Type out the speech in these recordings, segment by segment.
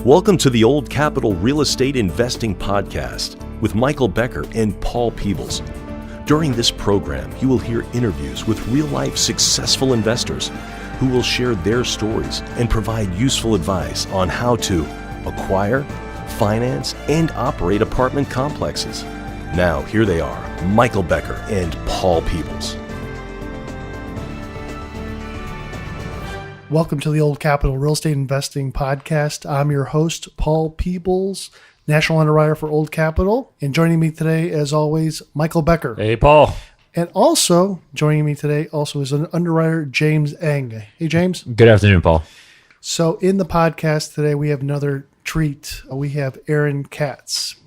Welcome to the Old Capital Real Estate Investing Podcast with Michael Becker and Paul Peebles. During this program, you will hear interviews with real-life successful investors who will share their stories and provide useful advice on how to acquire, finance, and operate apartment complexes. Now, here they are, Michael Becker and Paul Peebles. Welcome to the Old Capital Real Estate Investing Podcast. I'm your host, Paul Peebles, National Underwriter for Old Capital. And joining me today, as always, Michael Becker. Hey, Paul. And also joining me today also is an underwriter, James Eng. Hey, James. Good afternoon, Paul. So in the podcast today, we have another treat. We have Aaron Katz.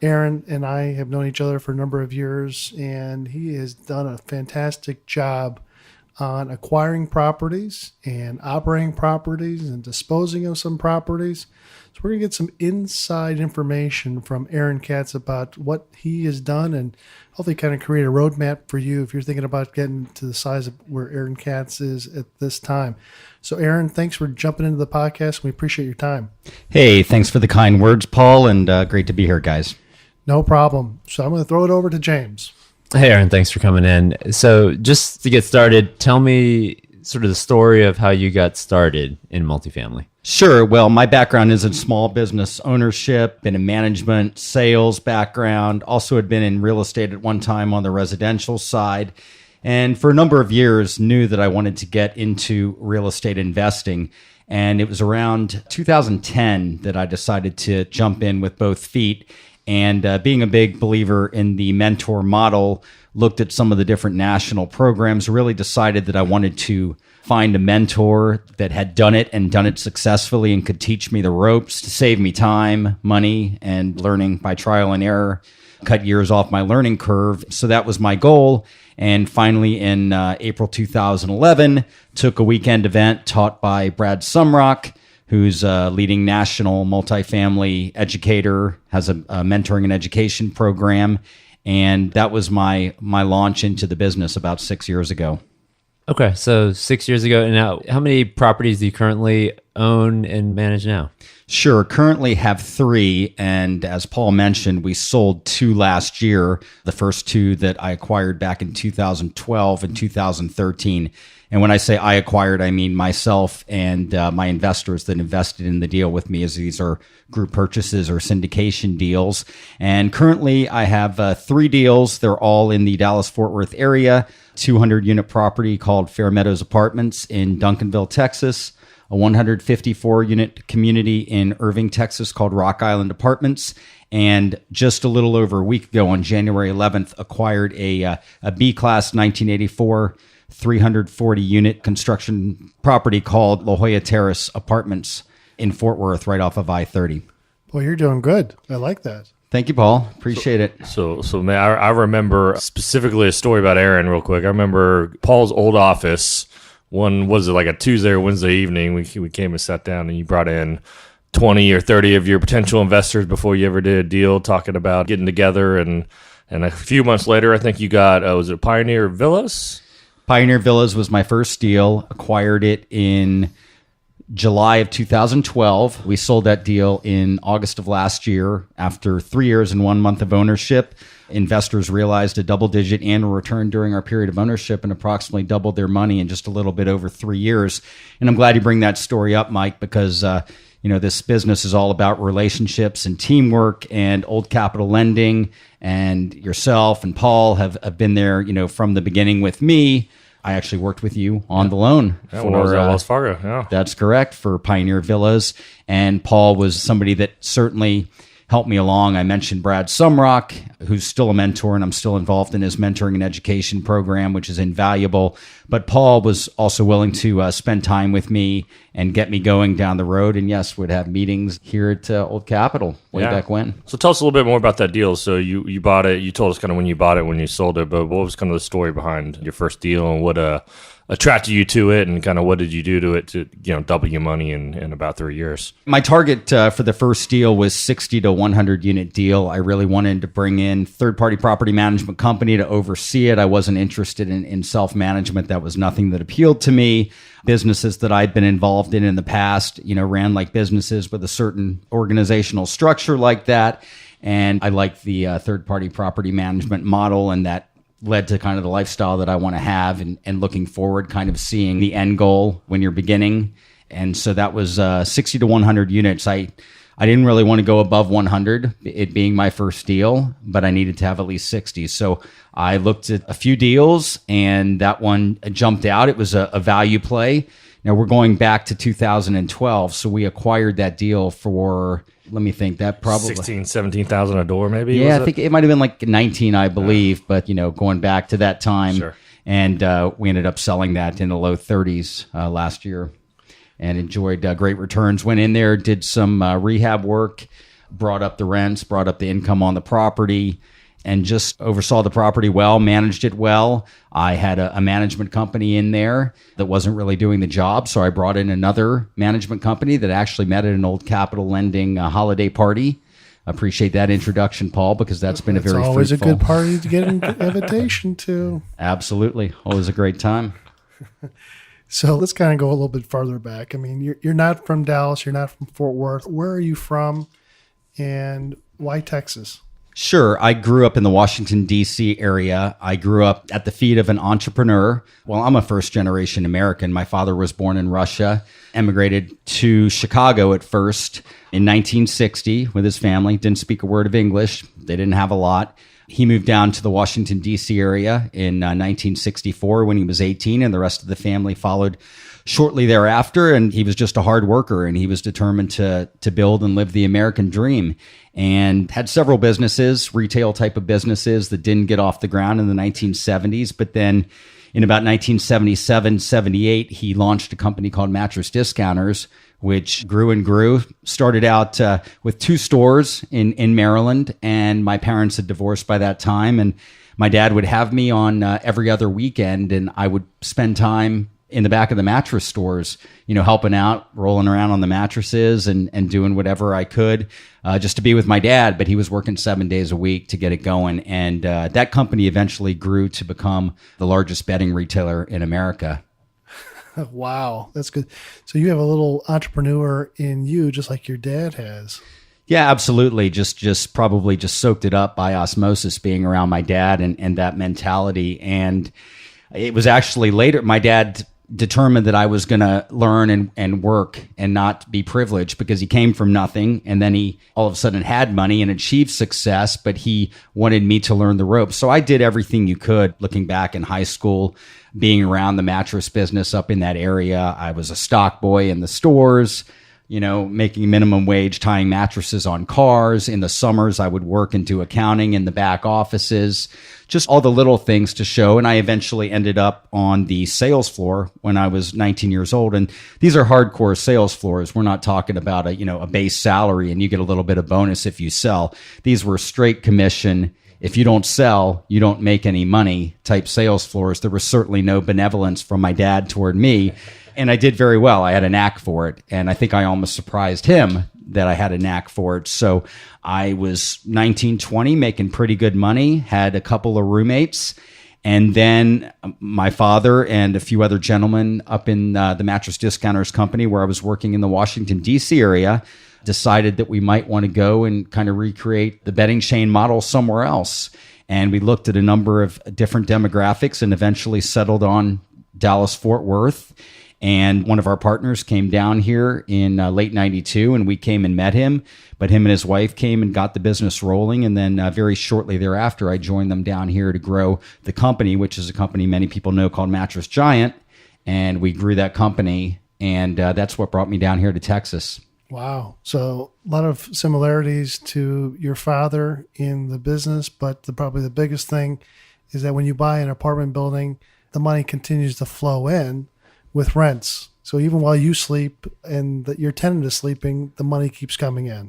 Aaron and I have known each other for a number of years, and he has done a fantastic job on acquiring properties and operating properties and disposing of some properties. So we're going to get some inside information from Aaron Katz about what he has done and hopefully kind of create a roadmap for you if you're thinking about getting to the size of where Aaron Katz is at this time. So Aaron, thanks for jumping into the podcast. We appreciate your time. Hey, thanks for the kind words, Paul, and great to be here, guys. No problem. So I'm going to throw it over to James. Hey, Aaron, thanks for coming in. So just to get started, tell me sort of the story of how you got started in multifamily. Sure. Well, my background is in small business ownership, been in management, sales background, also had been in real estate at one time on the residential side. And for a number of years, knew that I wanted to get into real estate investing. And it was around 2010 that I decided to jump in with both feet. And being a big believer in the mentor model, looked at some of the different national programs, really decided that I wanted to find a mentor that had done it and done it successfully and could teach me the ropes to save me time, money, and learning by trial and error, cut years off my learning curve. So that was my goal. And finally, in April 2011, took a weekend event taught by Brad Sumrock, who's a leading national multifamily educator, has a mentoring and education program. And that was my launch into the business about 6 years ago. Okay, so 6 years ago. And now, how many properties do you currently own and manage now? Sure. Currently have 3. And as Paul mentioned, we sold 2 last year. The first 2 that I acquired back in 2012 and 2013. And when I say I acquired, I mean myself and my investors that invested in the deal with me, as these are group purchases or syndication deals. And currently I have 3 deals. They're all in the Dallas-Fort Worth area, 200-unit property called Fair Meadows Apartments in Duncanville, Texas, a 154-unit community in Irving, Texas called Rock Island Apartments. And just a little over a week ago on January 11th, acquired a B-class 1984 340-unit construction property called La Jolla Terrace Apartments in Fort Worth, right off of I-30. Boy, you're doing good. I like that. Thank you, Paul. Appreciate it. So man, I remember specifically a story about Aaron real quick. I remember Paul's old office. One, was it like a Tuesday or Wednesday evening? We came and sat down and you brought in 20 or 30 of your potential investors before you ever did a deal, talking about getting together. And a few months later, I think you got, was it Pioneer Villas? Pioneer Villas was my first deal. Acquired it in July of 2012. We sold that deal in August of last year. After 3 years and 1 month of ownership, investors realized a double-digit annual return during our period of ownership and approximately doubled their money in just a little bit over 3 years. And I'm glad you bring that story up, Mike, because this business is all about relationships and teamwork, and Old Capital Lending and yourself and Paul have been there, from the beginning with me. I actually worked with you on the loan for when I was at Wells Fargo. Yeah, that's correct, for Pioneer Villas. And Paul was somebody that certainly helped me along. I mentioned Brad Sumrock, who's still a mentor, and I'm still involved in his mentoring and education program, which is invaluable. But Paul was also willing to spend time with me and get me going down the road. And yes, would have meetings here at Old Capital way back when. So tell us a little bit more about that deal. So you bought it. You told us kind of when you bought it, when you sold it, but what was kind of the story behind your first deal, and what attracted you to it, and kind of what did you do to it to double your money in about 3 years? My target for the first deal was 60 to 100 unit deal. I really wanted to bring in third-party property management company to oversee it. I wasn't interested in self-management. That was nothing that appealed to me. Businesses that I'd been involved in the past, ran like businesses with a certain organizational structure like that. And I liked the third-party property management model, and that led to kind of the lifestyle that I want to have, and looking forward, kind of seeing the end goal when you're beginning. And so that was 60 to 100 units. I didn't really want to go above 100, it being my first deal, but I needed to have at least 60. So I looked at a few deals, and that one jumped out. It was a value play. Now we're going back to 2012. So we acquired that deal for, let me think, that probably 16, 17,000 a door, maybe. Yeah, I think it might have been like 19, I believe. But going back to that time, Sure. And we ended up selling that in the low 30s last year, and enjoyed great returns. Went in there, did some rehab work, brought up the rents, brought up the income on the property, and just oversaw the property well, managed it well. I had a management company in there that wasn't really doing the job, so I brought in another management company that actually met at an old Capital Lending holiday party. Appreciate that introduction, Paul, because that's been a very fruitful. It's always a good party to get an invitation to. Absolutely. Always a great time. So let's kind of go a little bit farther back. I mean, you're not from Dallas. You're not from Fort Worth. Where are you from, and why Texas? Sure. I grew up in the Washington, D.C. area. I grew up at the feet of an entrepreneur. Well, I'm a first-generation American. My father was born in Russia, emigrated to Chicago at first in 1960 with his family. Didn't speak a word of English. They didn't have a lot. He moved down to the Washington, D.C. area in 1964 when he was 18, and the rest of the family followed shortly thereafter. And he was just a hard worker, and he was determined to build and live the American dream, and had several businesses, retail type of businesses that didn't get off the ground in the 1970s. But then in about 1977, 78, he launched a company called Mattress Discounters, which grew and grew. Started out with 2 stores in Maryland, and my parents had divorced by that time. And my dad would have me on every other weekend, and I would spend time in the back of the mattress stores, helping out, rolling around on the mattresses and doing whatever I could just to be with my dad. But he was working 7 days a week to get it going. And that company eventually grew to become the largest bedding retailer in America. Wow, that's good. So you have a little entrepreneur in you, just like your dad has. Yeah, absolutely. Just probably just soaked it up by osmosis, being around my dad and that mentality. And it was actually later, my dad determined that I was going to learn and work and not be privileged, because he came from nothing, and then he all of a sudden had money and achieved success, but he wanted me to learn the ropes. So I did everything you could. Looking back in high school, being around the mattress business up in that area, I was a stock boy in the stores, making minimum wage, tying mattresses on cars. In the summers, I would work and do accounting in the back offices, just all the little things to show. And I eventually ended up on the sales floor when I was 19 years old. And these are hardcore sales floors. We're not talking about a base salary and you get a little bit of bonus if you sell. These were straight commission. If you don't sell, you don't make any money type sales floors. There was certainly no benevolence from my dad toward me. And I did very well. I had a knack for it. And I think I almost surprised him that I had a knack for it. So I was 19, 20, making pretty good money, had a couple of roommates. And then my father and a few other gentlemen up in the Mattress Discounters company, where I was working in the Washington, D.C. area, decided that we might want to go and kind of recreate the bedding chain model somewhere else. And we looked at a number of different demographics and eventually settled on Dallas-Fort Worth. And one of our partners came down here in late 92, and we came and met him. But him and his wife came and got the business rolling. And then very shortly thereafter, I joined them down here to grow the company, which is a company many people know called Mattress Giant. And we grew that company, and that's what brought me down here to Texas. Wow. So a lot of similarities to your father in the business, but probably the biggest thing is that when you buy an apartment building, the money continues to flow in with rents. So even while you sleep and that your tenant is sleeping, the money keeps coming in.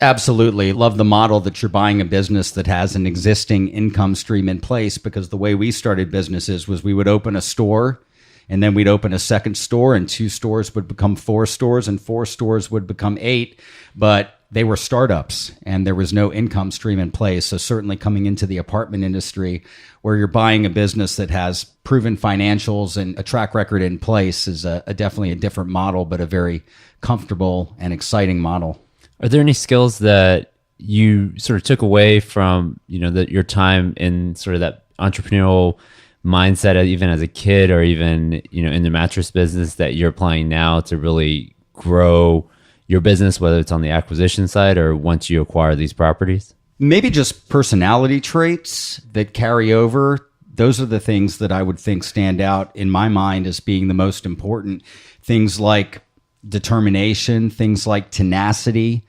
Absolutely. Love the model that you're buying a business that has an existing income stream in place, because the way we started businesses was we would open a store And then we'd open a second store, and 2 stores would become 4 stores, and 4 stores would become 8. But they were startups and there was no income stream in place. So certainly coming into the apartment industry where you're buying a business that has proven financials and a track record in place is definitely a different model, but a very comfortable and exciting model. Are there any skills that you sort of took away from, your time in sort of that entrepreneurial mindset, even as a kid or even, in the mattress business that you're applying now to really grow your business, whether it's on the acquisition side or once you acquire these properties? Maybe just personality traits that carry over. Those are the things that I would think stand out in my mind as being the most important. Things like determination, things like tenacity,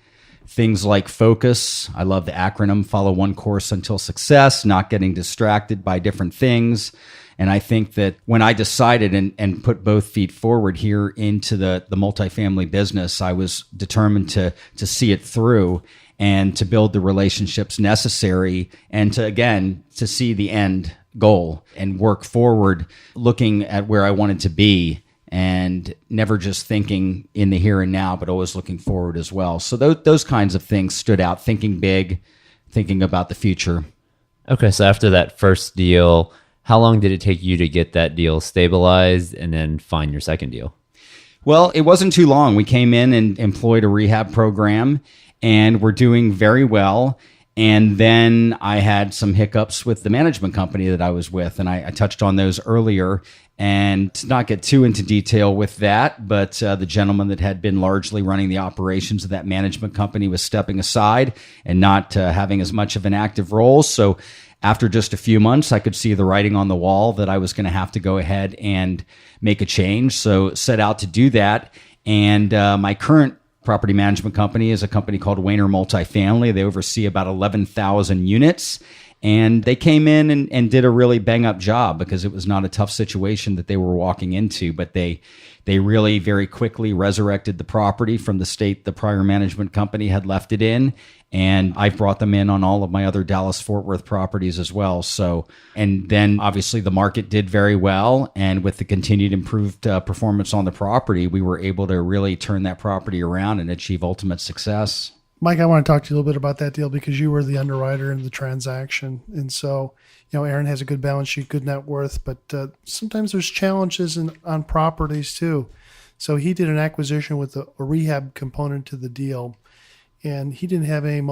things like focus. I love the acronym, follow one course until success, not getting distracted by different things. And I think that when I decided and put both feet forward here into the multifamily business, I was determined to see it through and to build the relationships necessary and to see the end goal and work forward, looking at where I wanted to be and never just thinking in the here and now, but always looking forward as well. So those kinds of things stood out, thinking big, thinking about the future. Okay, so after that first deal, how long did it take you to get that deal stabilized and then find your second deal? Well, it wasn't too long. We came in and employed a rehab program, and we're doing very well. And then I had some hiccups with the management company that I was with, and I touched on those earlier. And to not get too into detail with that, but the gentleman that had been largely running the operations of that management company was stepping aside and not having as much of an active role. So after just a few months, I could see the writing on the wall that I was going to have to go ahead and make a change. So set out to do that. And my current property management company is a company called Wayner Multifamily. They oversee about 11,000 units. And they came in and did a really bang-up job because it was not a tough situation that they were walking into. But they really very quickly resurrected the property from the state the prior management company had left it in. And I've brought them in on all of my other Dallas-Fort Worth properties as well. So, and then obviously the market did very well. And with the continued improved performance on the property, we were able to really turn that property around and achieve ultimate success. Mike, I want to talk to you a little bit about that deal because you were the underwriter in the transaction. And so, Aaron has a good balance sheet, good net worth, but sometimes there's challenges on properties too. So he did an acquisition with a rehab component to the deal, and he didn't have any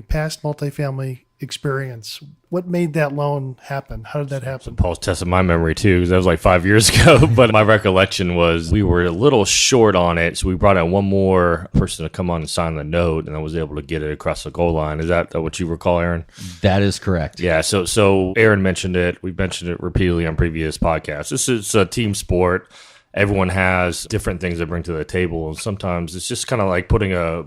past multifamily experience. What made that loan happen? How did that happen? Paul's testing my memory too, because that was like 5 years ago. But my recollection was we were a little short on it, so we brought in one more person to come on and sign the note, and I was able to get it across the goal line. Is that what you recall, Aaron? That is correct. Yeah. So Aaron mentioned it. We've mentioned it repeatedly on previous podcasts. This is a team sport. Everyone has different things they bring to the table, and sometimes it's just kind of like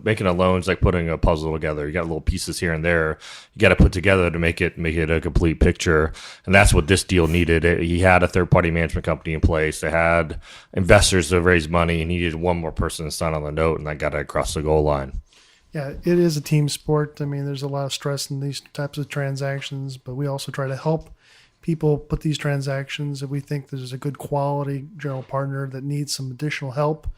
making a loan is like putting a puzzle together. You got little pieces here and there you got to put together to make it a complete picture, and that's what this deal needed. He had a third-party management company in place. They had investors to raise money, and he needed one more person to sign on the note, and that got it across the goal line. Yeah, it is a team sport. I mean, there's a lot of stress in these types of transactions, but we also try to help people put these transactions if we think there's a good quality general partner that needs some additional help.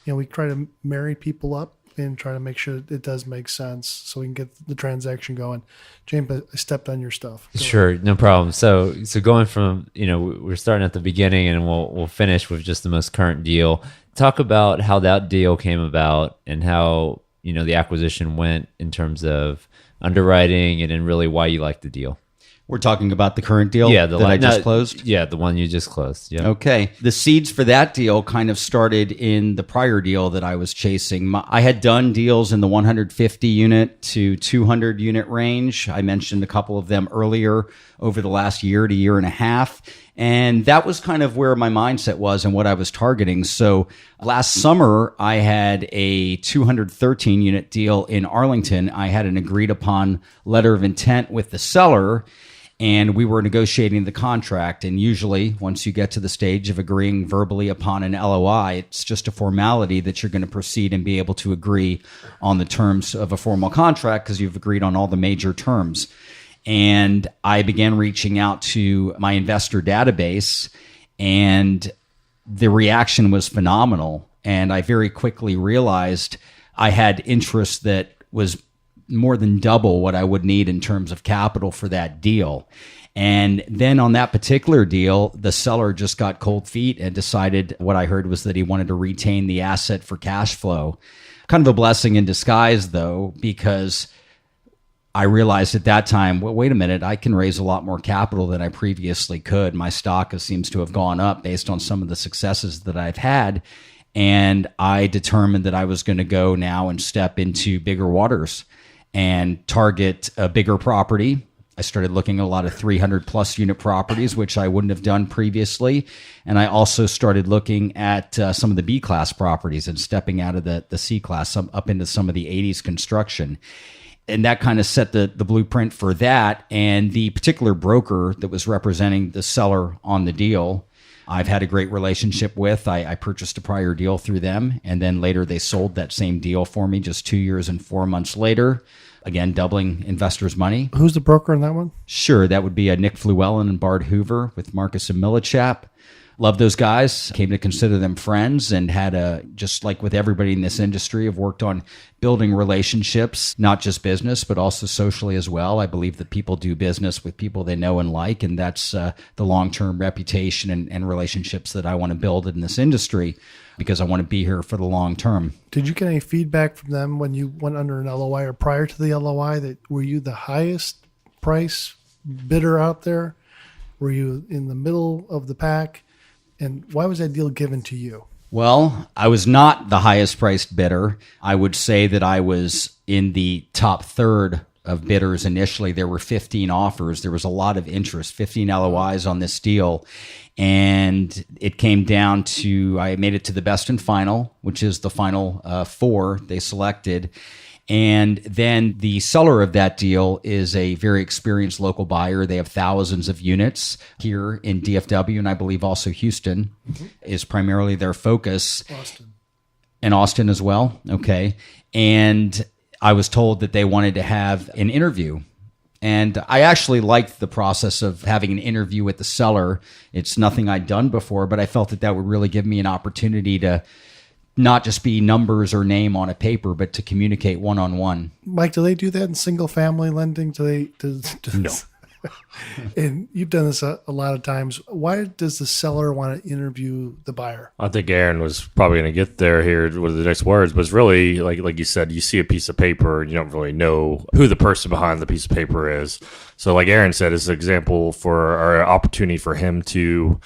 We try to marry people up and try to make sure it does make sense so we can get the transaction going. James, I stepped on your stuff. Sure, no problem. So going from, we're starting at the beginning and we'll finish with just the most current deal. Talk about how that deal came about and how, the acquisition went in terms of underwriting and then really why you liked the deal. We're talking about the current deal that I just closed? Yeah, the one you just closed. Yeah. Okay. The seeds for that deal kind of started in the prior deal that I was chasing. I had done deals in the 150 unit to 200 unit range. I mentioned a couple of them earlier over the last year to year and a half. And that was kind of where my mindset was and what I was targeting. So last summer, I had a 213 unit deal in Arlington. I had an agreed upon letter of intent with the seller, and we were negotiating the contract. And usually, once you get to the stage of agreeing verbally upon an LOI, it's just a formality that you're going to proceed and be able to agree on the terms of a formal contract because you've agreed on all the major terms. And I began reaching out to my investor database, and the reaction was phenomenal. And I very quickly realized I had interest that was more than double what I would need in terms of capital for that deal. And then on that particular deal, the seller just got cold feet and decided, what I heard was that he wanted to retain the asset for cash flow. Kind of a blessing in disguise, though, because I realized at that time, well, wait a minute, I can raise a lot more capital than I previously could. My stock seems to have gone up based on some of the successes that I've had. And I determined that I was going to go now and step into bigger waters and target a bigger property. I started looking at a lot of 300 plus unit properties, which I wouldn't have done previously. And I also started looking at some of the B class properties and stepping out of the C class up into some of the 80s construction. And that kind of set the blueprint for that. And the particular broker that was representing the seller on the deal, I've had a great relationship with. I purchased a prior deal through them. And then later they sold that same deal for me just 2 years and 4 months later. Again, doubling investors' money. Who's the broker in that one? Sure, that would be Nick Fluellen and Bart Hoover with Marcus and Millichap. Love those guys. Came to consider them friends and had just like with everybody in this industry, have worked on building relationships, not just business, but also socially as well. I believe that people do business with people they know and like, and that's the long-term reputation and relationships that I want to build in this industry because I want to be here for the long term. Did you get any feedback from them when you went under an LOI or prior to the LOI that were you the highest price bidder out there? Were you in the middle of the pack? And why was that deal given to you? Well, I was not the highest priced bidder. I would say that I was in the top third of bidders initially. There were 15 offers. There was a lot of interest, 15 LOIs on this deal. And it came down to, I made it to the best and final, which is the final four they selected. And then the seller of that deal is a very experienced local buyer. They have thousands of units here in DFW, and I believe also Houston is primarily their focus. Austin. And Austin as well. Okay. And I was told that they wanted to have an interview. And I actually liked the process of having an interview with the seller. It's nothing I'd done before, but I felt that would really give me an opportunity to not just be numbers or name on a paper, but to communicate one-on-one. Mike, do they do that in single family lending? No. And you've done this a lot of times. Why does the seller want to interview the buyer? I think Aaron was probably going to get there here with the next words, but it's really, like you said, you see a piece of paper and you don't really know who the person behind the piece of paper is. So like Aaron said, it's an example for our opportunity for him to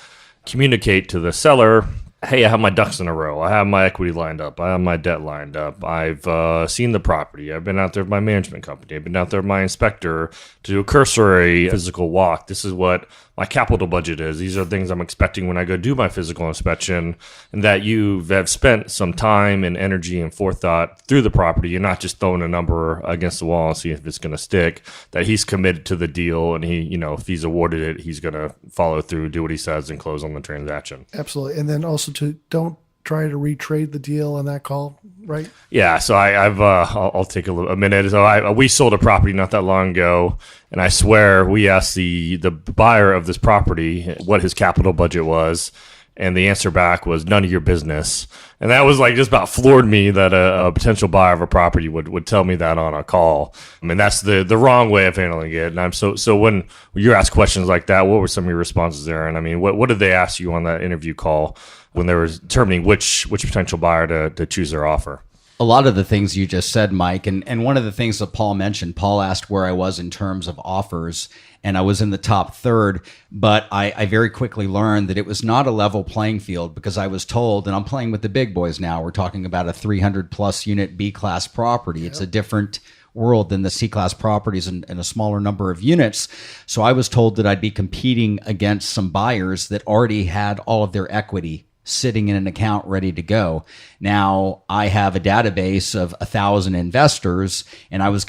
communicate to the seller, hey, I have my ducks in a row. I have my equity lined up. I have my debt lined up. I've seen the property. I've been out there with my management company. I've been out there with my inspector to do a cursory physical walk. This is what my capital budget is. These are things I'm expecting when I go do my physical inspection, and that you have spent some time and energy and forethought through the property. You're not just throwing a number against the wall and see if it's going to stick, that he's committed to the deal, and he, if he's awarded it, he's going to follow through, do what he says, and close on the transaction. Absolutely. And then also don't try to retrade the deal on that call, right? Yeah, so I'll take a minute. So we sold a property not that long ago, and I swear we asked the buyer of this property what his capital budget was, and the answer back was none of your business. And that was like just about floored me that a potential buyer of a property would tell me that on a call. I mean, that's the wrong way of handling it. And I'm so when you're asked questions like that, what were some of your responses there? And I mean, what did they ask you on that interview call when they were determining which potential buyer to choose their offer? A lot of the things you just said, Mike, and one of the things that Paul mentioned, Paul asked where I was in terms of offers, and I was in the top third, but I very quickly learned that it was not a level playing field because I was told, and I'm playing with the big boys now, we're talking about a 300 plus unit B-class property. Yep. It's a different world than the C-class properties and a smaller number of units. So I was told that I'd be competing against some buyers that already had all of their equity sitting in an account ready to go. Now I have a database of 1,000 investors, and I was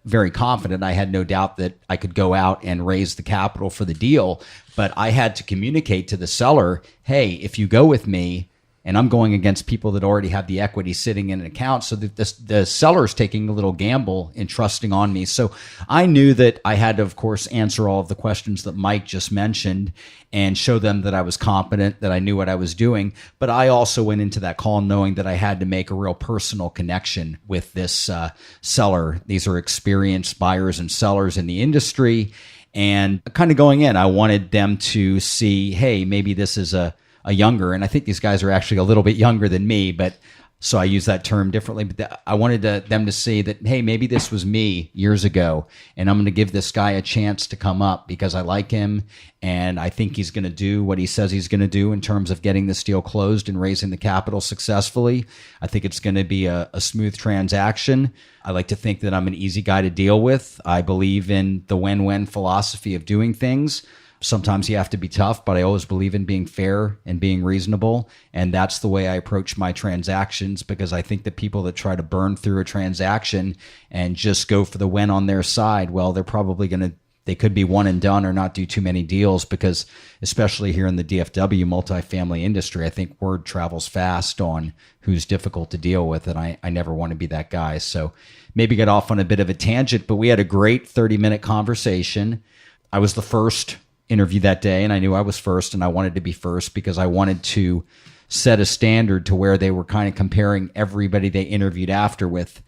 very confident. I had no doubt that I could go out and raise the capital for the deal, but I had to communicate to the seller, hey, if you go with me, And I'm going against people that already have the equity sitting in an account. So that the seller's taking a little gamble in trusting on me. So I knew that I had to, of course, answer all of the questions that Mike just mentioned and show them that I was competent, that I knew what I was doing. But I also went into that call knowing that I had to make a real personal connection with this seller. These are experienced buyers and sellers in the industry. And kind of going in, I wanted them to see, hey, maybe this is a younger, and I think these guys are actually a little bit younger than me, but so I use that term differently. But I wanted them to see that, hey, maybe this was me years ago, and I'm going to give this guy a chance to come up because I like him, and I think he's going to do what he says he's going to do in terms of getting this deal closed and raising the capital successfully. I think it's going to be a smooth transaction. I like to think that I'm an easy guy to deal with. I believe in the win-win philosophy of doing things. Sometimes you have to be tough, but I always believe in being fair and being reasonable. And that's the way I approach my transactions, because I think that people that try to burn through a transaction and just go for the win on their side, well, they're probably they could be one and done or not do too many deals, because especially here in the DFW multifamily industry, I think word travels fast on who's difficult to deal with. And I never want to be that guy. So maybe get off on a bit of a tangent, but we had a great 30-minute conversation. I was the first interview that day, and I knew I was first, and I wanted to be first because I wanted to set a standard to where they were kind of comparing everybody they interviewed after with,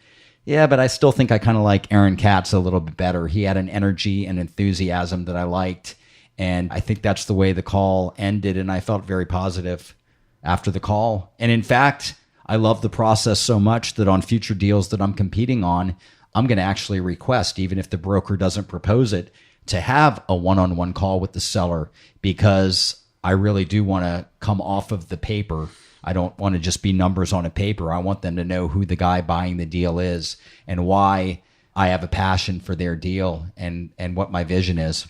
yeah, but I still think I kind of like Aaron Katz a little bit better. He had an energy and enthusiasm that I liked, and I think that's the way the call ended, and I felt very positive after the call. And in fact, I love the process so much that on future deals that I'm competing on, I'm going to actually request, even if the broker doesn't propose it, to have a one-on-one call with the seller, because I really do want to come off of the paper. I don't want to just be numbers on a paper. I want them to know who the guy buying the deal is and why I have a passion for their deal and what my vision is.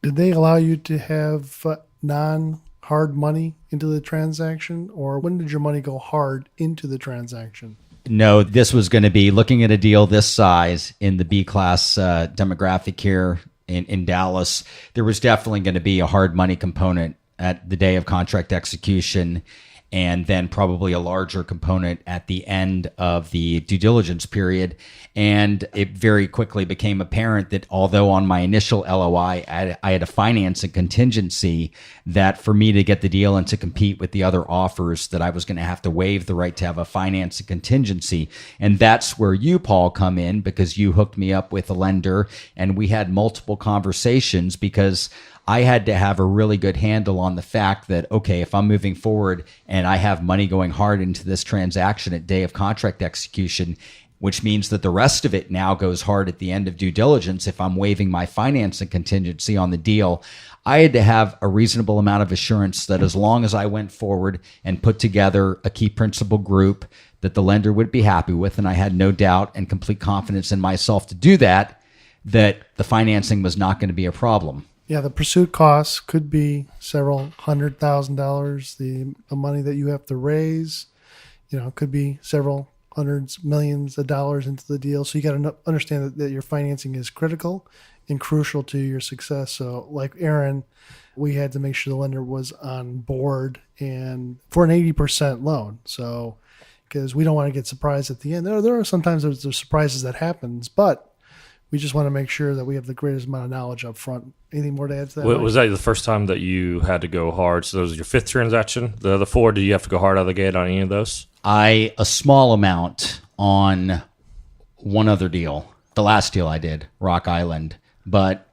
Did they allow you to have non-hard money into the transaction, or when did your money go hard into the transaction? No, this was going to be looking at a deal this size in the B-class demographic here in Dallas. There was definitely going to be a hard money component at the day of contract execution, and then probably a larger component at the end of the due diligence period. And it very quickly became apparent that although on my initial LOI, I had a financing contingency, that for me to get the deal and to compete with the other offers, that I was going to have to waive the right to have a financing contingency. And that's where you, Paul, come in, because you hooked me up with a lender, and we had multiple conversations, because I had to have a really good handle on the fact that, okay, if I'm moving forward and I have money going hard into this transaction at day of contract execution, which means that the rest of it now goes hard at the end of due diligence, if I'm waiving my financing contingency on the deal, I had to have a reasonable amount of assurance that as long as I went forward and put together a key principal group that the lender would be happy with, and I had no doubt and complete confidence in myself to do that, that the financing was not going to be a problem. Yeah, the pursuit costs could be several $100,000. The money that you have to raise, could be several hundreds, millions of dollars into the deal. So you got to understand that your financing is critical and crucial to your success. So like Aaron, we had to make sure the lender was on board and for an 80% loan. So because we don't want to get surprised at the end. There are sometimes there's surprises that happens, but we just want to make sure that we have the greatest amount of knowledge up front. Anything more to add to that? Was that the first time that you had to go hard? So that was your fifth transaction? The other four, did you have to go hard out of the gate on any of those? A small amount on one other deal. The last deal I did, Rock Island, but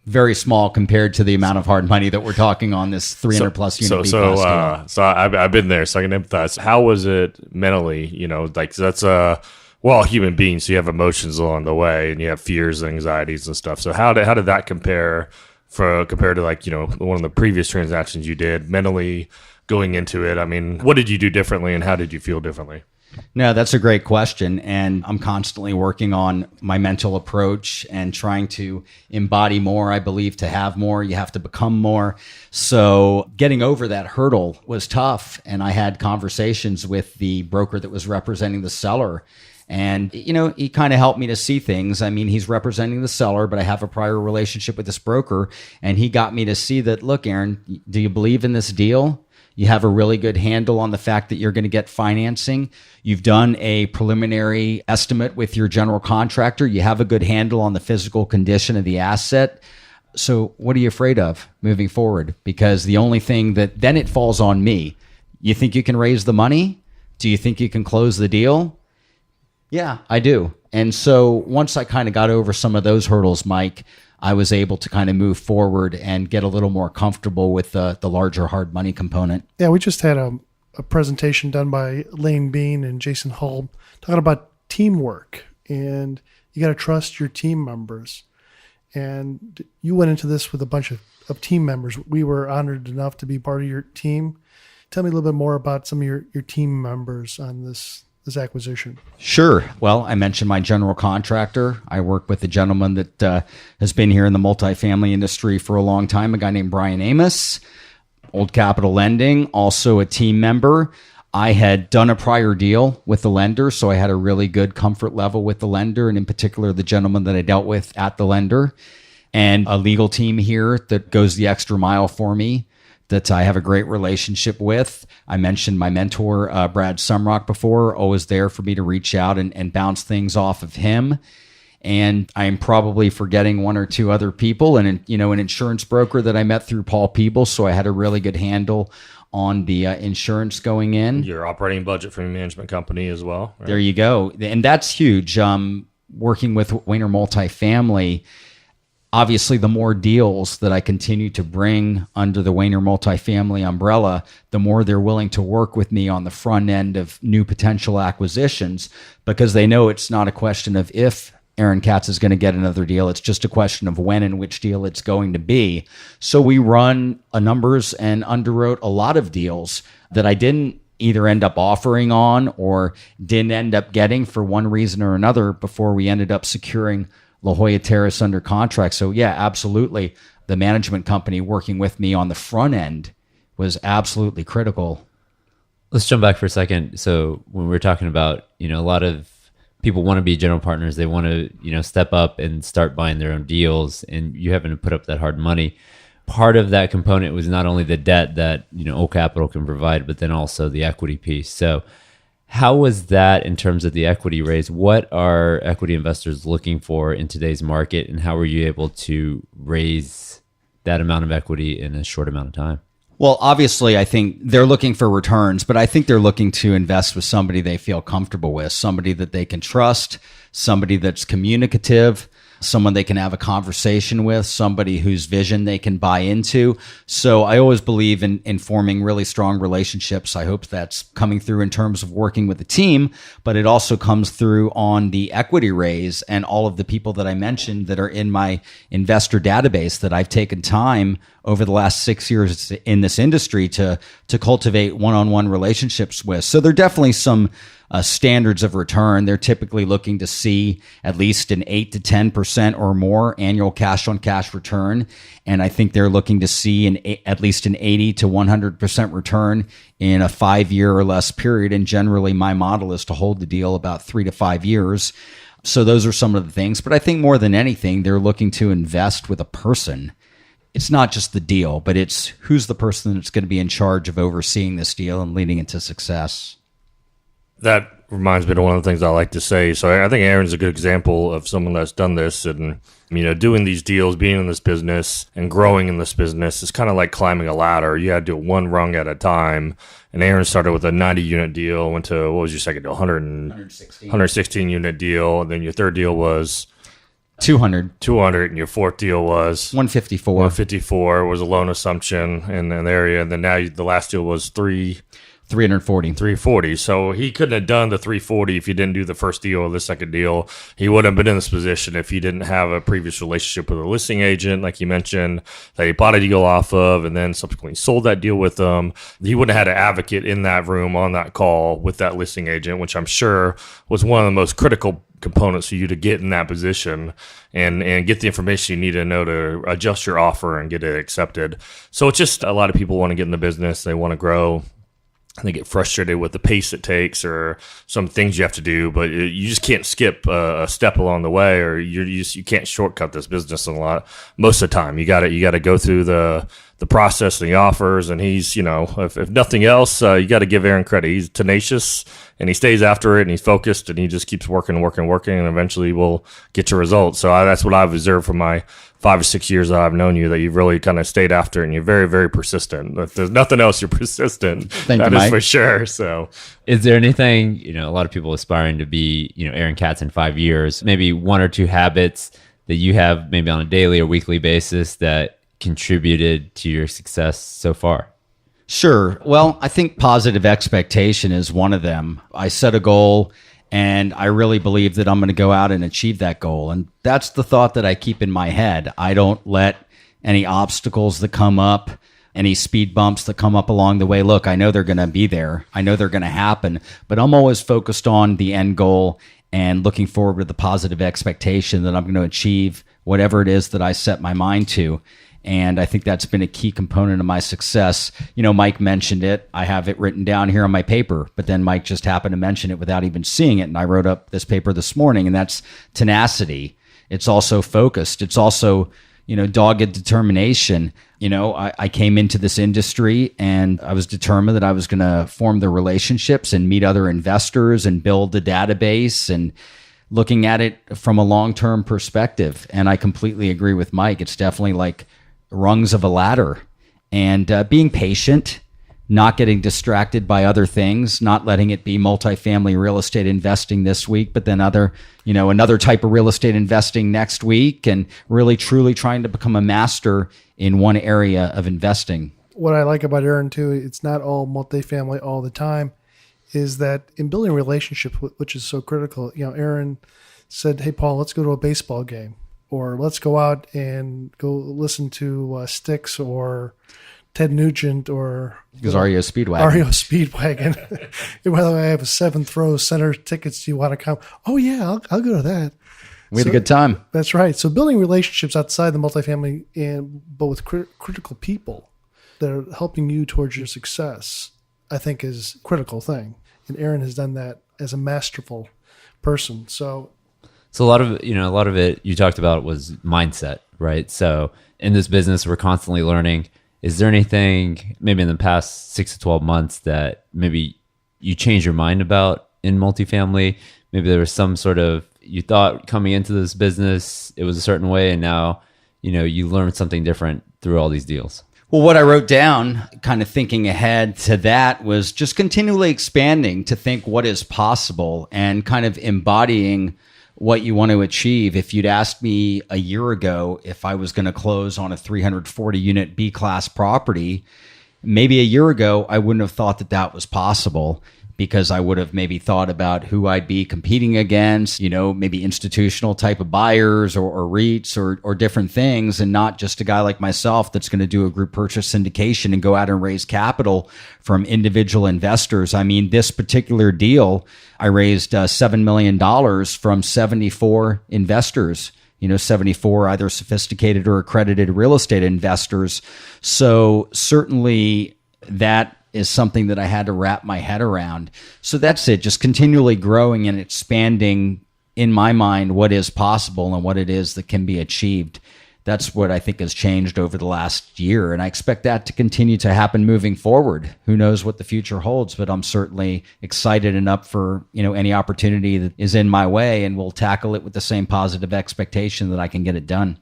very small compared to the amount of hard money that we're talking on this 300 plus unit B-class deal. So I've been there, so I can empathize. How was it mentally? That's human beings, so you have emotions along the way, and you have fears and anxieties and stuff. So how did that compare compared to one of the previous transactions you did mentally going into it? I mean, what did you do differently, and how did you feel differently? No, that's a great question. And I'm constantly working on my mental approach and trying to embody more. I believe to have more, you have to become more. So getting over that hurdle was tough. And I had conversations with the broker that was representing the seller. And, he kind of helped me to see things. I mean, he's representing the seller, but I have a prior relationship with this broker. And he got me to see that, look, Aaron, do you believe in this deal? You have a really good handle on the fact that you're going to get financing. You've done a preliminary estimate with your general contractor. You have a good handle on the physical condition of the asset. So what are you afraid of moving forward? Because the only thing that then it falls on me. You think you can raise the money? Do you think you can close the deal? Yeah, I do. And so once I kind of got over some of those hurdles, Mike, I was able to kind of move forward and get a little more comfortable with the larger hard money component. Yeah, we just had a presentation done by Lane Bean and Jason Hull talking about teamwork, and you got to trust your team members. And you went into this with a bunch of team members. We were honored enough to be part of your team. Tell me a little bit more about some of your team members on this acquisition. Sure. Well, I mentioned my general contractor. I work with a gentleman that has been here in the multifamily industry for a long time, a guy named Brian Amos, Old Capital Lending, also a team member. I had done a prior deal with the lender, so I had a really good comfort level with the lender, and in particular, the gentleman that I dealt with at the lender, and a legal team here that goes the extra mile for me, that I have a great relationship with. I mentioned my mentor, Brad Sumrock, before, always there for me to reach out and bounce things off of him. And I'm probably forgetting one or two other people, and an insurance broker that I met through Paul Peebles. So I had a really good handle on the insurance going in. Your operating budget from your management company as well. Right? There you go. And that's huge. Working with Wayner Multifamily, obviously, the more deals that I continue to bring under the Wayner Multifamily umbrella, the more they're willing to work with me on the front end of new potential acquisitions, because they know it's not a question of if Aaron Katz is going to get another deal. It's just a question of when and which deal it's going to be. So we run numbers and underwrote a lot of deals that I didn't either end up offering on or didn't end up getting for one reason or another before we ended up securing La Jolla Terrace under contract. So yeah, absolutely. The management company working with me on the front end was absolutely critical. Let's jump back for a second. So when we're talking about, a lot of people want to be general partners, they want to, step up and start buying their own deals, and you having to put up that hard money. Part of that component was not only the debt that, Old Capital can provide, but then also the equity piece. So how was that in terms of the equity raise? What are equity investors looking for in today's market, and how were you able to raise that amount of equity in a short amount of time? Well, obviously, I think they're looking for returns, but I think they're looking to invest with somebody they feel comfortable with, somebody that they can trust, somebody that's communicative, someone they can have a conversation with, somebody whose vision they can buy into. So I always believe in forming really strong relationships. I hope that's coming through in terms of working with a team, but it also comes through on the equity raise and all of the people that I mentioned that are in my investor database that I've taken time over the last 6 years in this industry to cultivate one-on-one relationships with. So there are definitely some standards of return. They're typically looking to see at least an 8 to 10% or more annual cash-on-cash return. And I think they're looking to see at least an 80 to 100% return in a 5-year or less period. And generally, my model is to hold the deal about 3 to 5 years. So those are some of the things. But I think more than anything, they're looking to invest with a person. It's not just the deal, but it's who's the person that's going to be in charge of overseeing this deal and leading it to success. That reminds me of one of the things I like to say. So I think Aaron's a good example of someone that's done this, and doing these deals, being in this business and growing in this business is kind of like climbing a ladder. You had to do it one rung at a time. And Aaron started with a 90 unit deal, went to, what was your second deal? 116 unit deal. And then your third deal was 200, and your fourth deal was 154 was a loan assumption in the area. And then now the last deal was 340. So he couldn't have done the 340 if he didn't do the first deal or the second deal. He wouldn't have been in this position if he didn't have a previous relationship with a listing agent, like you mentioned, that he bought a deal off of and then subsequently sold that deal with them. He wouldn't have had an advocate in that room on that call with that listing agent, which I'm sure was one of the most critical components for you to get in that position and get the information you need to know to adjust your offer and get it accepted. So it's just a lot of people want to get in the business. They want to grow. They get frustrated with the pace it takes or some things you have to do, but you just can't skip a step along the way, or you can't shortcut this business a lot. Most of the time, you got to go through the the process and the offers. And he's, if nothing else, you got to give Aaron credit. He's tenacious and he stays after it and he's focused and he just keeps working, and eventually we'll get to results. So that's what I've observed from my 5 or 6 years that I've known you, that you've really kind of stayed after it and you're very, very persistent. If there's nothing else, you're persistent. Thank that you, is Mike. for sure. So Is there anything, a lot of people aspiring to be, Aaron Katz in 5 years, maybe 1 or 2 habits that you have maybe on a daily or weekly basis that contributed to your success so far? Sure. Well, I think positive expectation is one of them. I set a goal and I really believe that I'm going to go out and achieve that goal. And that's the thought that I keep in my head. I don't let any obstacles that come up, any speed bumps that come up along the way. Look, I know they're going to be there. I know they're going to happen, but I'm always focused on the end goal and looking forward with the positive expectation that I'm going to achieve whatever it is that I set my mind to. And I think that's been a key component of my success. Mike mentioned it. I have it written down here on my paper, but then Mike just happened to mention it without even seeing it. And I wrote up this paper this morning, and that's tenacity. It's also focused. It's also, dogged determination. I came into this industry and I was determined that I was going to form the relationships and meet other investors and build a database and looking at it from a long-term perspective. And I completely agree with Mike. It's definitely like rungs of a ladder, and being patient, not getting distracted by other things, not letting it be multifamily real estate investing this week, but then another type of real estate investing next week, and really truly trying to become a master in one area of investing. What I like about Aaron too, it's not all multifamily all the time, is that in building relationships, which is so critical. Aaron said, "Hey, Paul, let's go to a baseball game, or let's go out and go listen to Styx or Ted Nugent or REO Speedwagon." REO Speedwagon. By the way, I have a 7th row center tickets. Do you want to come? Oh yeah, I'll go to that. We had a good time. That's right. So building relationships outside the multifamily, but with critical people that are helping you towards your success, I think is a critical thing. And Aaron has done that as a masterful person. So a lot of it you talked about was mindset, right? So in this business, we're constantly learning. Is there anything maybe in the past 6 to 12 months that maybe you changed your mind about in multifamily? Maybe there was some sort of, you thought coming into this business, it was a certain way, and now, you learned something different through all these deals. Well, what I wrote down, kind of thinking ahead to that, was just continually expanding to think what is possible and kind of embodying what you want to achieve. If you'd asked me a year ago if I was going to close on a 340 unit B-class property, maybe a year ago, I wouldn't have thought that that was possible, because I would have maybe thought about who I'd be competing against, maybe institutional type of buyers or REITs or different things, and not just a guy like myself that's going to do a group purchase syndication and go out and raise capital from individual investors. I mean, this particular deal, I raised $7 million from 74 investors, 74 either sophisticated or accredited real estate investors. So certainly that is something that I had to wrap my head around. So that's it, just continually growing and expanding in my mind what is possible and what it is that can be achieved. That's what I think has changed over the last year, and I expect that to continue to happen moving forward. Who knows what the future holds, but I'm certainly excited and up for any opportunity that is in my way, and we'll tackle it with the same positive expectation that I can get it done.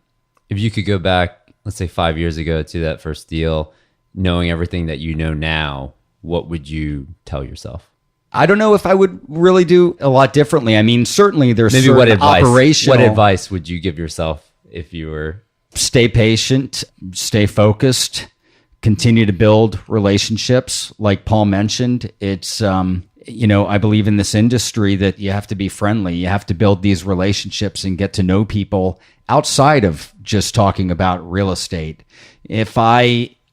If you could go back, let's say 5 years ago, to that first deal, knowing everything that you know now, what would you tell yourself? I don't know if I would really do a lot differently. I mean, certainly there's Maybe certain what advice operational. would you give yourself if you were... Stay patient, stay focused, continue to build relationships. Like Paul mentioned, it's, I believe in this industry that you have to be friendly. You have to build these relationships and get to know people outside of just talking about real estate.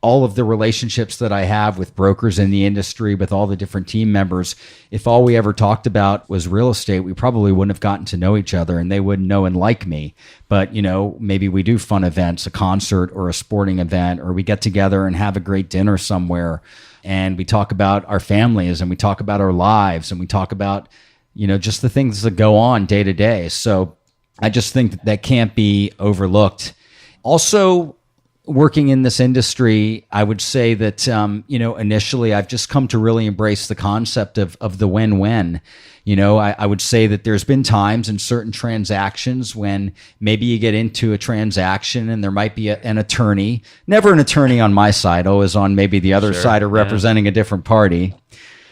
All of the relationships that I have with brokers in the industry, with all the different team members, if all we ever talked about was real estate, we probably wouldn't have gotten to know each other, and they wouldn't know and like me. But, maybe we do fun events, a concert or a sporting event, or we get together and have a great dinner somewhere, and we talk about our families, and we talk about our lives, and we talk about, just the things that go on day to day. So I just think that can't be overlooked. Also, working in this industry, I would say that, initially I've just come to really embrace the concept of the win-win. I would say that there's been times in certain transactions when maybe you get into a transaction and there might be an attorney, never an attorney on my side, always on maybe the other side or representing a different party,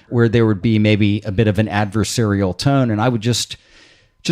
where there would be maybe a bit of an adversarial tone. And I would just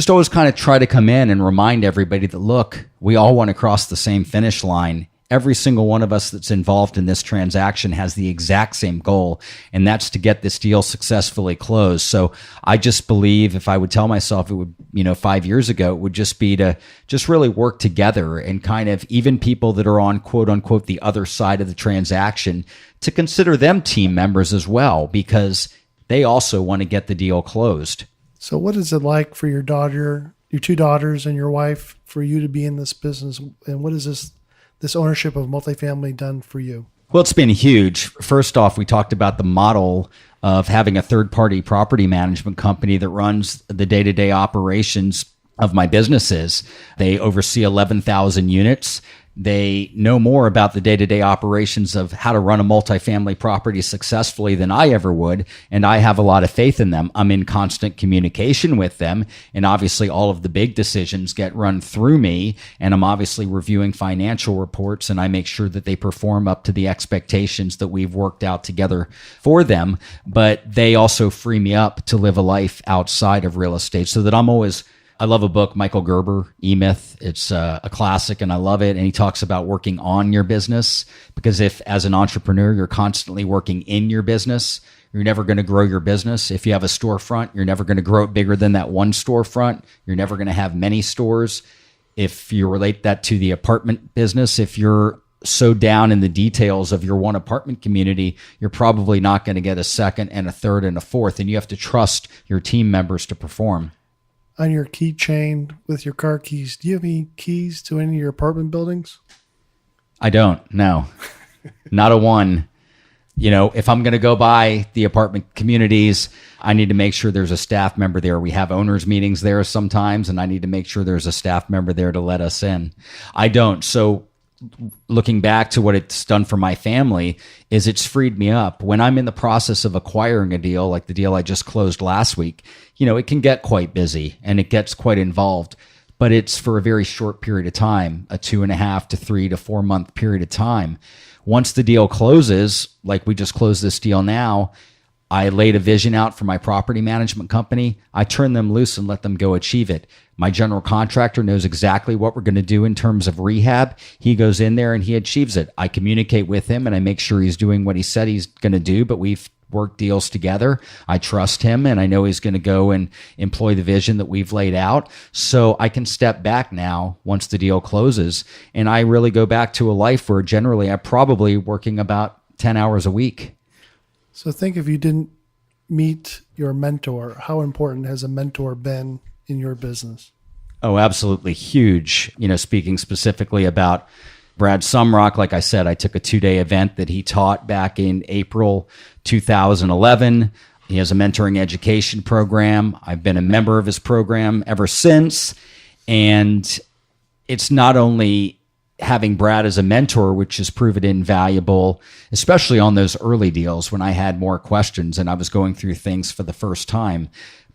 always kind of try to come in and remind everybody that, look, we all want to cross the same finish line. Every single one of us that's involved in this transaction has the exact same goal, and that's to get this deal successfully closed. So I just believe, if I would tell myself it would, 5 years ago, it would just be to just really work together, and kind of even people that are on quote unquote the other side of the transaction, to consider them team members as well, because they also want to get the deal closed. So what is it like for your daughter, your two daughters and your wife, for you to be in this business? And what is this ownership of multifamily done for you? Well, it's been huge. First off, we talked about the model of having a third-party property management company that runs the day-to-day operations of my businesses. They oversee 11,000 units. They know more about the day-to-day operations of how to run a multifamily property successfully than I ever would, and I have a lot of faith in them. I'm in constant communication with them, and obviously all of the big decisions get run through me, and I'm obviously reviewing financial reports, and I make sure that they perform up to the expectations that we've worked out together for them. But they also free me up to live a life outside of real estate, so that I love a book, Michael Gerber, E-Myth. It's a classic and I love it. And he talks about working on your business, because if as an entrepreneur, you're constantly working in your business, you're never going to grow your business. If you have a storefront, you're never going to grow it bigger than that one storefront. You're never going to have many stores. If you relate that to the apartment business, if you're so down in the details of your one apartment community, you're probably not going to get a second and a third and a fourth. And you have to trust your team members to perform. On your keychain with your car keys, do you have any keys to any of your apartment buildings? I don't, no. Not a one. If I'm going to go by the apartment communities, I need to make sure there's a staff member there. We have owners meetings there sometimes, and I need to make sure there's a staff member there to let us in. I don't. So looking back to what it's done for my family, is it's freed me up. When I'm in the process of acquiring a deal, like the deal I just closed last week, it can get quite busy and it gets quite involved, but it's for a very short period of time, a 2.5 to 3 to 4 month period of time. Once the deal closes, like we just closed this deal now, I laid a vision out for my property management company. I turn them loose and let them go achieve it. My general contractor knows exactly what we're going to do in terms of rehab. He goes in there and he achieves it. I communicate with him and I make sure he's doing what he said he's going to do, but we've worked deals together. I trust him and I know he's going to go and employ the vision that we've laid out. So I can step back now once the deal closes, and I really go back to a life where generally I'm probably working about 10 hours a week. So think, if you didn't meet your mentor, how important has a mentor been in your business? Oh, absolutely huge. Speaking specifically about Brad Sumrock, like I said, I took a 2-day event that he taught back in April 2011. He has a mentoring education program. I've been a member of his program ever since. And it's not only having Brad as a mentor, which has proven invaluable, especially on those early deals when I had more questions and I was going through things for the first time,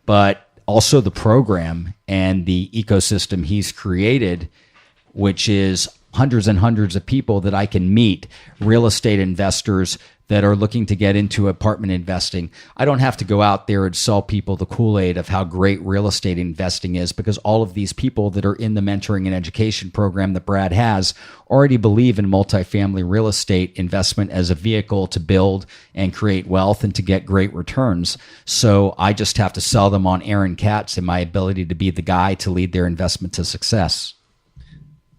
but also the program and the ecosystem he's created, which is hundreds and hundreds of people that I can meet, real estate investors that are looking to get into apartment investing. I don't have to go out there and sell people the Kool-Aid of how great real estate investing is, because all of these people that are in the mentoring and education program that Brad has already believe in multifamily real estate investment as a vehicle to build and create wealth and to get great returns. So I just have to sell them on Aaron Katz and my ability to be the guy to lead their investment to success.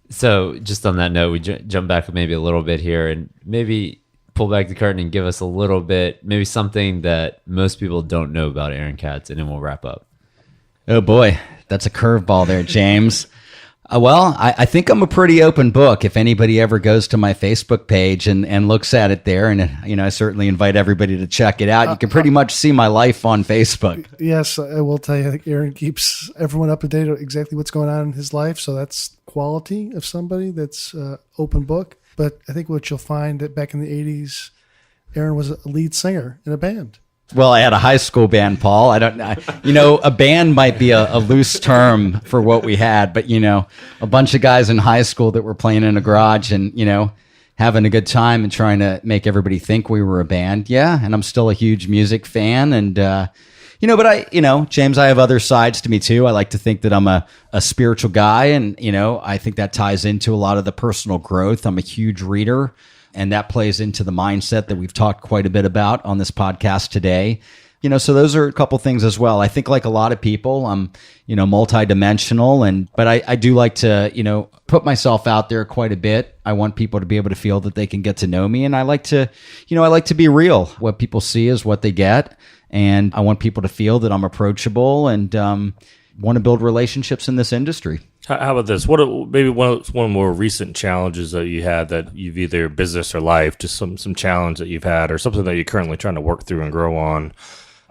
So just on that note, we jump back maybe a little bit here and maybe pull back the curtain and give us a little bit, maybe something that most people don't know about Aaron Katz, and then we'll wrap up. Oh boy, that's a curveball there, James. Well, I think I'm a pretty open book. If anybody ever goes to my Facebook page and looks at it there, and I certainly invite everybody to check it out. You can pretty much see my life on Facebook. Yes, I will tell you, I think Aaron keeps everyone up to date on exactly what's going on in his life. So that's quality of somebody that's open book. But I think what you'll find that back in the 80s, Aaron was a lead singer in a band. Well, I had a high school band, Paul. A band might be a loose term for what we had, but, a bunch of guys in high school that were playing in a garage and, having a good time and trying to make everybody think we were a band. Yeah. And I'm still a huge music fan. And, James, I have other sides to me too. I like to think that I'm a spiritual guy. And, I think that ties into a lot of the personal growth. I'm a huge reader. And that plays into the mindset that we've talked quite a bit about on this podcast today. So those are a couple things as well. I think like a lot of people, I'm, multidimensional, but I do like to, put myself out there quite a bit. I want people to be able to feel that they can get to know me. And I like to be real. What people see is what they get. And I want people to feel that I'm approachable and want to build relationships in this industry. How about this? Maybe one of the more recent challenges that you had that you've either business or life, just some challenge that you've had or something that you're currently trying to work through and grow on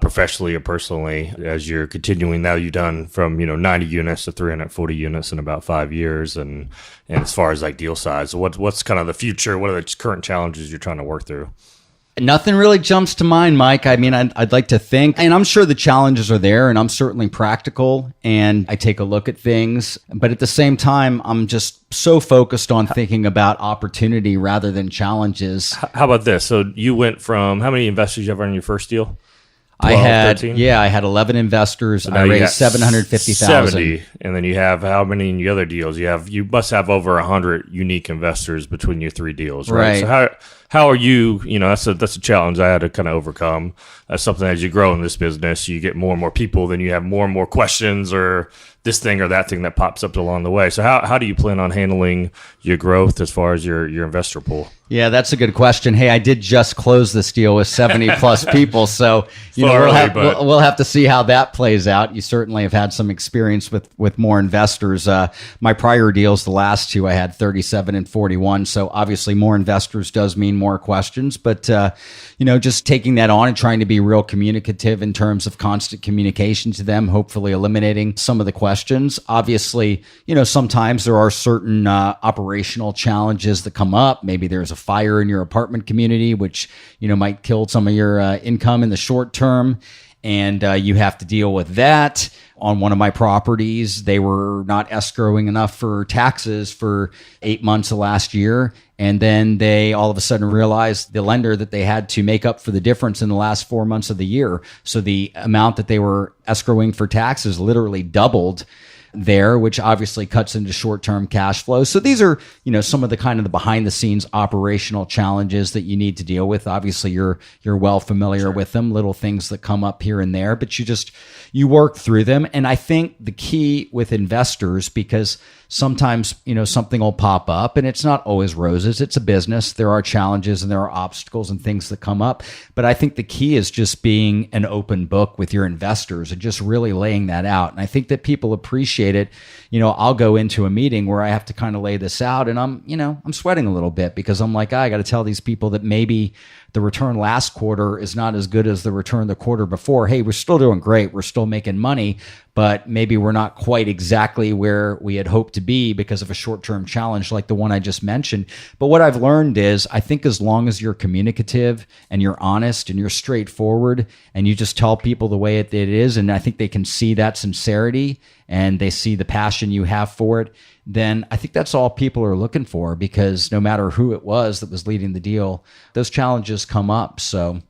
professionally or personally as you're continuing. Now you've done from 90 units to 340 units in about 5 years, and as far as like deal size, so what's kind of the future? What are the current challenges you're trying to work through? Nothing really jumps to mind, Mike. I mean, I'd like to think, and I'm sure the challenges are there, and I'm certainly practical, and I take a look at things. But at the same time, I'm just so focused on thinking about opportunity rather than challenges. How about this? So you went from, how many investors did you have on your first deal? 12, I had 11 investors, and I raised $750,000. 70, and then you have how many in the other deals? You must have over 100 unique investors between your 3 deals, right? So how are you? That's a challenge I had to kind of overcome. That's something as you grow in this business, you get more and more people, then you have more and more questions or this thing or that thing that pops up along the way. So how do you plan on handling your growth as far as your investor pool? Yeah, that's a good question. Hey, I did just close this deal with 70 plus people. So, we'll have to see how that plays out. You certainly have had some experience with more investors. My prior deals, the last 2, I had 37 and 41. So obviously more investors does mean more questions, but, just taking that on and trying to be real communicative in terms of constant communication to them, hopefully eliminating some of the questions. Obviously, sometimes there are certain operational challenges that come up. Maybe there's a fire in your apartment community, which, might kill some of your income in the short term. And you have to deal with that. On one of my properties, they were not escrowing enough for taxes for 8 months of last year. And then they all of a sudden realized, the lender, that they had to make up for the difference in the last 4 months of the year. So the amount that they were escrowing for taxes literally doubled there, which obviously cuts into short-term cash flow. So these are, some of the kind of the behind-the-scenes operational challenges that you need to deal with. Obviously, you're well familiar with them, little things that come up here and there, but you work through them. And I think the key with investors, because sometimes, something will pop up and it's not always roses. It's a business. There are challenges and there are obstacles and things that come up. But I think the key is just being an open book with your investors and just really laying that out. And I think that people appreciate it. I'll go into a meeting where I have to kind of lay this out, and I'm sweating a little bit because I'm like, I got to tell these people that maybe the return last quarter is not as good as the return the quarter before. Hey, we're still doing great. We're still making money, but maybe we're not quite exactly where we had hoped to be because of a short-term challenge like the one I just mentioned. But what I've learned is, I think as long as you're communicative and you're honest and you're straightforward and you just tell people the way it is, and I think they can see that sincerity and they see the passion you have for it, then I think that's all people are looking for, because no matter who it was that was leading the deal, those challenges come up. So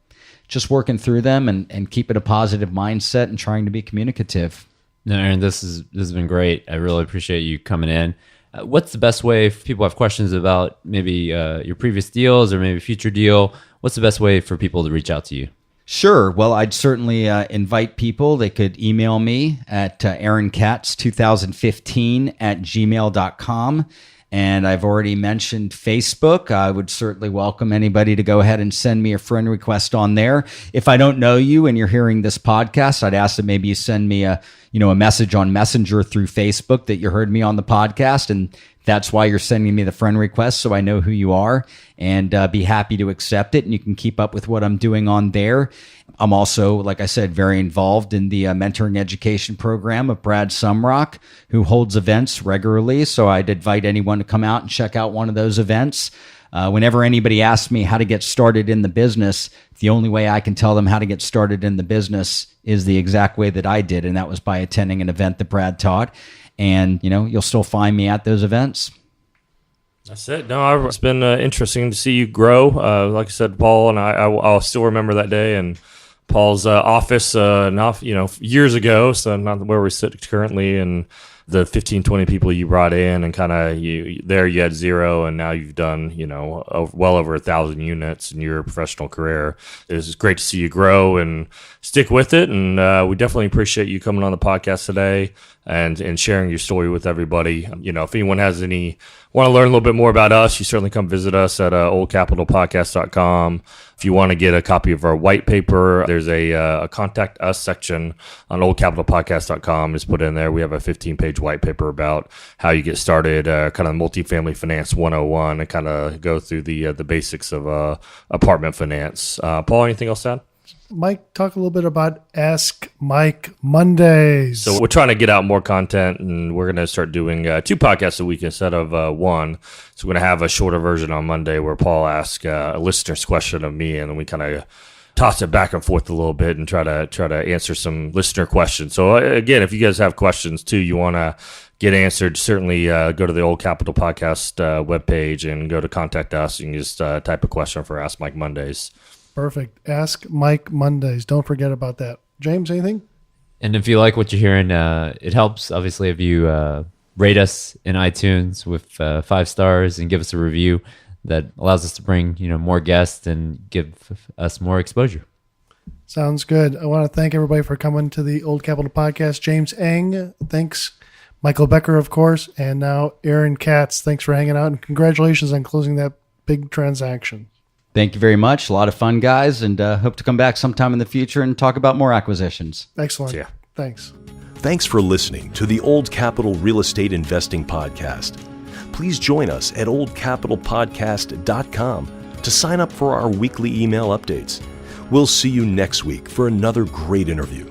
just working through them and keeping a positive mindset and trying to be communicative. No, Aaron, this has been great. I really appreciate you coming in. What's the best way, if people have questions about maybe your previous deals or maybe future deal, what's the best way for people to reach out to you? Sure. Well, I'd certainly invite people. They could email me at aaronkatz2015@gmail.com. And I've already mentioned Facebook. I would certainly welcome anybody to go ahead and send me a friend request on there. If I don't know you and you're hearing this podcast, I'd ask that maybe you send me a message on Messenger through Facebook that you heard me on the podcast, and that's why you're sending me the friend request, so I know who you are, and be happy to accept it. And you can keep up with what I'm doing on there. I'm also, like I said, very involved in the mentoring education program of Brad Sumrock, who holds events regularly. So I'd invite anyone to come out and check out one of those events. Whenever anybody asks me how to get started in the business, the only way I can tell them how to get started in the business is the exact way that I did, and that was by attending an event that Brad taught. And, you'll still find me at those events. That's it. No, it's been interesting to see you grow. Like I said, Paul and I'll still remember that day and Paul's office, years ago. So not where we sit currently, and the 15, 20 people you brought in, and kind of you had zero, and now you've done, well over 1,000 units in your professional career. It's great to see you grow and stick with it. And we definitely appreciate you coming on the podcast today and sharing your story with everybody. If anyone want to learn a little bit more about us, you certainly come visit us at oldcapitalpodcast.com. If you want to get a copy of our white paper, there's a contact us section on oldcapitalpodcast.com. It's put in there. We have a 15-page white paper about how you get started, kind of multifamily finance 101, and kind of go through the basics of apartment finance. Paul, anything else to add? Mike, talk a little bit about Ask Mike Mondays. So we're trying to get out more content, and we're going to start doing 2 podcasts a week instead of 1. So we're going to have a shorter version on Monday where Paul asks a listener's question of me, and then we kind of toss it back and forth a little bit and try to answer some listener questions. So again, if you guys have questions too, you want to get answered, certainly go to the Old Capital Podcast webpage and go to Contact Us. You can just type a question for Ask Mike Mondays. Perfect. Ask Mike Mondays. Don't forget about that. James, anything? And if you like what you're hearing, it helps, obviously, if you rate us in iTunes with 5 stars and give us a review. That allows us to bring more guests and give us more exposure. Sounds good. I want to thank everybody for coming to the Old Capital Podcast. James Eng, thanks. Michael Becker, of course. And now Aaron Katz, thanks for hanging out. And congratulations on closing that big transaction. Thank you very much. A lot of fun, guys, and hope to come back sometime in the future and talk about more acquisitions. Excellent. Yeah. Thanks. Thanks for listening to the Old Capital Real Estate Investing Podcast. Please join us at oldcapitalpodcast.com to sign up for our weekly email updates. We'll see you next week for another great interview.